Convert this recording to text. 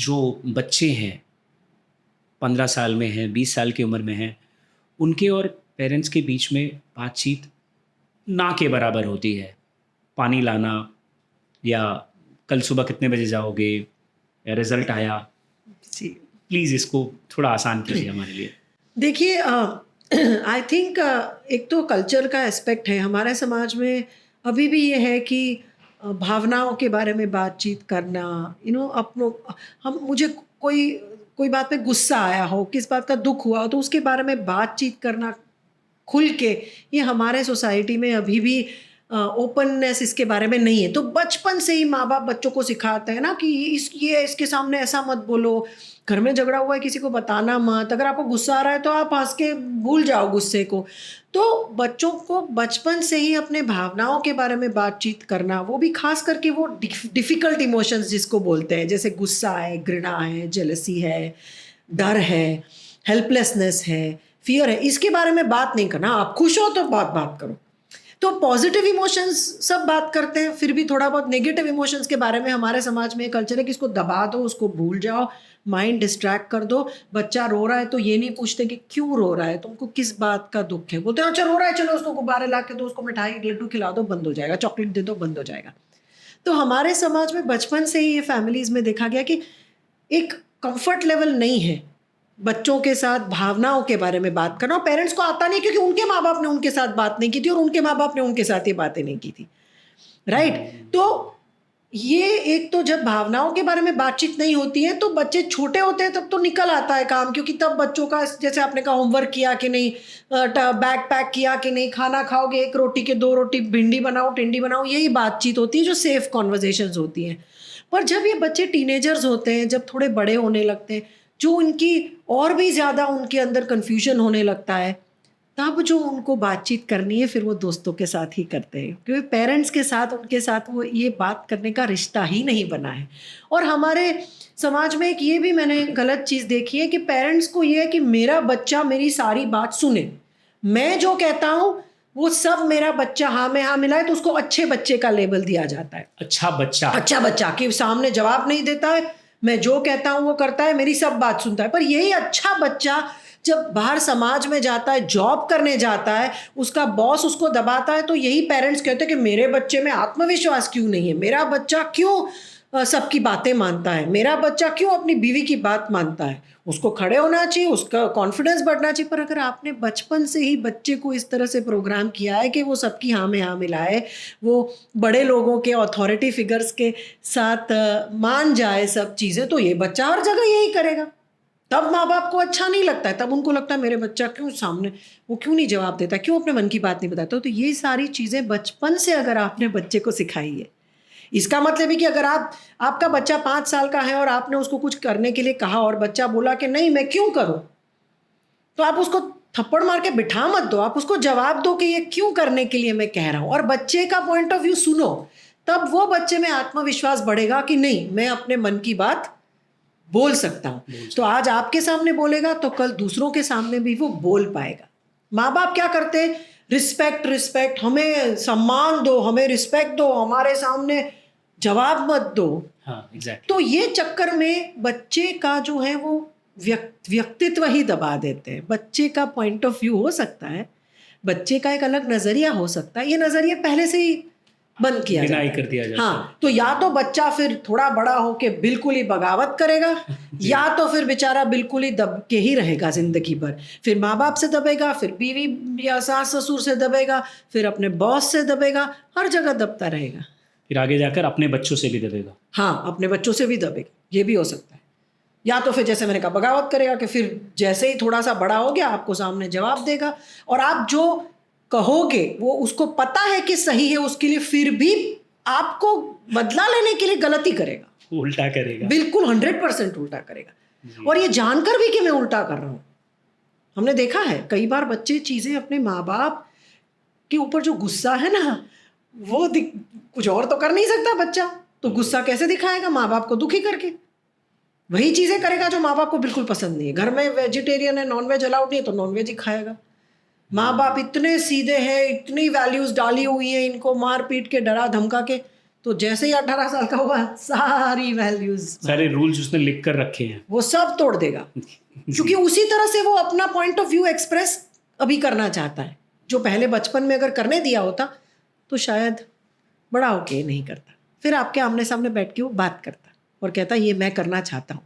जो बच्चे हैं 15 साल में हैं, 20 साल की उम्र में हैं, उनके और पेरेंट्स के बीच में बातचीत ना के बराबर होती है। पानी लाना, या कल सुबह कितने बजे जाओगे, या रिजल्ट आया। जी प्लीज़ इसको थोड़ा आसान कीजिए हमारे लिए। देखिए, आई थिंक एक तो कल्चर का एस्पेक्ट है हमारे समाज में। अभी भी ये है कि भावनाओं के बारे में बातचीत करना, अपनों हम मुझे कोई कोई बात पे गुस्सा आया हो, किस बात का दुख हुआ हो, तो उसके बारे में बातचीत करना खुल के, ये हमारे सोसाइटी में अभी भी ओपननेस इसके बारे में नहीं है। तो बचपन से ही माँ बाप बच्चों को सिखाते हैं ना कि इसके सामने ऐसा मत बोलो, घर में झगड़ा हुआ है किसी को बताना मत, अगर आपको गुस्सा आ रहा है तो आप हंस के भूल जाओ गुस्से को। तो बच्चों को बचपन से ही अपने भावनाओं के बारे में बातचीत करना, वो भी खास करके वो डिफ़िकल्ट इमोशंस जिसको बोलते हैं, जैसे गुस्सा है, घृणा है, जेलसी है, डर है, हेल्पलेसनेस है, फियर है, इसके बारे में बात नहीं करना। आप खुश हो तो बात करो। तो पॉजिटिव इमोशंस सब बात करते हैं, फिर भी थोड़ा बहुत नेगेटिव इमोशंस के बारे में हमारे समाज में कल्चर है कि इसको दबा दो, उसको भूल जाओ, माइंड डिस्ट्रैक्ट कर दो। बच्चा रो रहा है तो ये नहीं पूछते कि क्यों रो रहा है, तुमको किस बात का दुख है, बोलते हैं अच्छा रो रहा है, चलो उसको गुब्बारे ला के दो, उसको मिठाई लड्डू खिला दो, बंद हो जाएगा, चॉकलेट दे दो, बंद हो जाएगा। तो हमारे समाज में बचपन से ही ये फैमिलीज़ में देखा गया कि एक कंफर्ट लेवल नहीं है बच्चों के साथ भावनाओं के बारे में बात करना। और पेरेंट्स को आता नहीं, क्योंकि उनके माँ बाप ने उनके साथ बात नहीं की थी और उनके माँ बाप ने उनके साथ ये बातें नहीं की थी, राइट। तो ये एक तो जब भावनाओं के बारे में बातचीत नहीं होती है तो बच्चे छोटे होते हैं तब तो निकल आता है काम, क्योंकि तब बच्चों का जैसे आपने कहा होमवर्क किया कि नहीं, बैग पैक किया कि नहीं, खाना खाओगे 1 रोटी के 2 रोटी, भिंडी बनाओ टिंडी बनाओ, यही बातचीत होती है जो सेफ कॉन्वर्जेशंस होती हैं। पर जब ये बच्चे टीनेजर्स होते हैं, जब थोड़े बड़े होने लगते हैं, जो उनकी और भी ज़्यादा उनके अंदर कन्फ्यूजन होने लगता है, तब जो उनको बातचीत करनी है फिर वो दोस्तों के साथ ही करते हैं, क्योंकि पेरेंट्स के साथ उनके साथ वो ये बात करने का रिश्ता ही नहीं बना है। और हमारे समाज में एक ये भी मैंने गलत चीज़ देखी है कि पेरेंट्स को ये है कि मेरा बच्चा मेरी सारी बात सुने, मैं जो कहता हूँ वो सब मेरा बच्चा हाँ में हाँ मिलाए, तो उसको अच्छे बच्चे का लेबल दिया जाता है। अच्छा बच्चा कि सामने जवाब नहीं देता है, मैं जो कहता हूँ वो करता है, मेरी सब बात सुनता है। पर यही अच्छा बच्चा जब बाहर समाज में जाता है, जॉब करने जाता है, उसका बॉस उसको दबाता है, तो यही पेरेंट्स कहते हैं कि मेरे बच्चे में आत्मविश्वास क्यों नहीं है, मेरा बच्चा क्यों सबकी बातें मानता है, मेरा बच्चा क्यों अपनी बीवी की बात मानता है। उसको खड़े होना चाहिए, उसका कॉन्फिडेंस बढ़ना चाहिए। पर अगर आपने बचपन से ही बच्चे को इस तरह से प्रोग्राम किया है कि वो सबकी हाँ में हाँ मिलाए, वो बड़े लोगों के अथॉरिटी फिगर्स के साथ मान जाए सब चीज़ें, तो ये बच्चा हर जगह यही करेगा। तब माँ बाप को अच्छा नहीं लगता है, तब उनको लगता है मेरे बच्चा क्यों सामने, वो क्यों नहीं जवाब देता, क्यों अपने मन की बात नहीं बताता। तो ये सारी चीज़ें बचपन से अगर आपने बच्चे को सिखाई है, इसका मतलब है कि अगर आपका बच्चा 5 साल का है और आपने उसको कुछ करने के लिए कहा और बच्चा बोला कि नहीं मैं क्यों करूं, तो आप उसको थप्पड़ मार के बिठा मत दो, आप उसको जवाब दो कि ये क्यों करने के लिए मैं कह रहा हूं, और बच्चे का पॉइंट ऑफ व्यू सुनो। तब वो बच्चे में आत्मविश्वास बढ़ेगा कि नहीं मैं अपने मन की बात बोल सकता हूं। तो आज आपके सामने बोलेगा तो कल दूसरों के सामने भी वो बोल पाएगा। माँ बाप क्या करते हैं, रिस्पेक्ट, हमें सम्मान दो, हमें रिस्पेक्ट दो, हमारे सामने जवाब मत दो। हाँ, exactly. तो ये चक्कर में बच्चे का जो है वो व्यक्तित्व ही दबा देते हैं। बच्चे का पॉइंट ऑफ व्यू हो सकता है, बच्चे का एक अलग नज़रिया हो सकता है, ये नज़रिया पहले से ही बंद किया जाता है, कर दिया जाता हाँ। तो या तो बच्चा फिर थोड़ा बड़ा होके बिल्कुल ही बगावत करेगा या तो फिर बेचारा बिल्कुल ही दब के ही रहेगा जिंदगी भर। फिर माँ बाप से दबेगा, फिर बीवी या सास ससुर से दबेगा, फिर अपने बॉस से दबेगा, हर जगह दबता रहेगा। फिर आगे जाकर अपने बच्चों से भी दबेगा। हाँ, अपने बच्चों से भी दबेगा, ये भी हो सकता है। या तो फिर जैसे मैंने कहा बगावत करेगा कि फिर जैसे ही थोड़ा सा बड़ा हो गया आपको सामने जवाब देगा, और आप जो कहोगे वो उसको पता है कि सही है, उसके लिए फिर भी आपको बदला लेने के लिए गलती करेगा, उल्टा करेगा, बिल्कुल 100% उल्टा करेगा। और ये जानकर भी कि मैं उल्टा कर रहा हूँ। हमने देखा है कई बार बच्चे चीज़ें अपने माँ बाप के ऊपर जो गुस्सा है ना, वो कुछ और तो कर नहीं सकता बच्चा, तो गुस्सा कैसे दिखाएगा, माँ बाप को दुखी करके। वही चीज़ें करेगा जो माँ बाप को बिल्कुल पसंद नहीं है। घर में वेजिटेरियन है, नॉनवेज अलाउड नहीं है, तो नॉनवेज ही खाएगा। माँ बाप इतने सीधे हैं, इतनी वैल्यूज़ डाली हुई हैं इनको, मार पीट के डरा धमका के, तो जैसे ही 18 साल का हुआ सारी वैल्यूज, सारे रूल्स उसने लिख कर रखे हैं। वो सब तोड़ देगा, क्योंकि उसी तरह से वो अपना पॉइंट ऑफ व्यू एक्सप्रेस अभी करना चाहता है, जो पहले बचपन में अगर करने दिया होता तो शायद बड़ा होके नहीं करता। फिर आपके आमने सामने बैठ के वो बात करता और कहता ये मैं करना चाहता हूँ।